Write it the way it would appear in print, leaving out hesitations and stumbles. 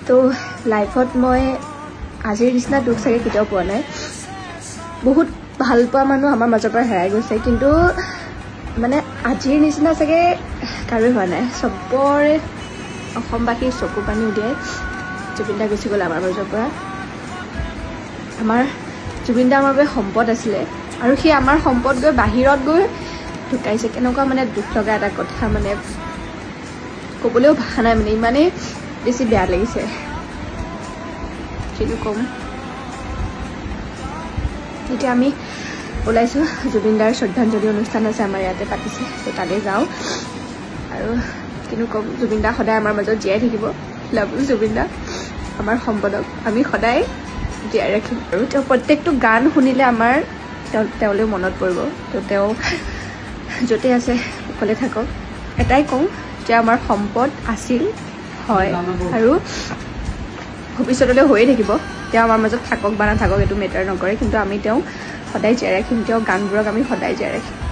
তো লাইফত মই আজিৰ নিচিনা দুখ চাগে কেতিয়াও পোৱা নাই বহুত ভাল পোৱা মানুহ আমাৰ মাজৰ পৰা হেৰাই গৈছে কিন্তু মানে আজিৰ নিচিনা চাগে কাৰো হোৱা নাই সবৰে অসমবাসী চকু পানী উলিয়াই জুবিন দা গুচি গ'ল আমাৰ মাজৰ পৰা আমাৰ জুবিন দা আমাৰ বাবে সম্পদ আছিলে আৰু সি আমাৰ সম্পদ গৈ বাহিৰত গৈ ঢুকাইছে কেনেকুৱা মানে দুখ লগা এটা কথা মানে ক'বলৈও ভাষা নাই মানে ইমানেই বেছি বেয়া লাগিছে কিনো ক'ম এতিয়া আমি ওলাইছোঁ জুবিন দাৰ শ্ৰদ্ধাঞ্জলি অনুষ্ঠান আছে আমাৰ ইয়াতে পাতিছে তো তালৈ যাওঁ আৰু কিনো ক'ম জুবিন দা সদায় আমাৰ মাজত জীয়াই থাকিব লাভ ইউ জুবিন দা আমাৰ সম্পদক আমি সদায় জীয়াই ৰাখিম আৰু তেওঁ প্ৰত্যেকটো গান শুনিলে আমাৰ তেওঁলৈ মনত পৰিব তো তেওঁ য'তে আছে অকলে থাকক এটাই কওঁ যে আমাৰ সম্পদ আছিল হয় আৰু ভৱিষ্যতলৈ হৈয়ে থাকিব তেওঁ আমাৰ মাজত থাকক বা নাথাকক এইটো মেটাৰ নকৰে কিন্তু আমি তেওঁ সদায় জীয়াই ৰাখিম তেওঁ গানবোৰক আমি সদায় জীয়াই ৰাখিম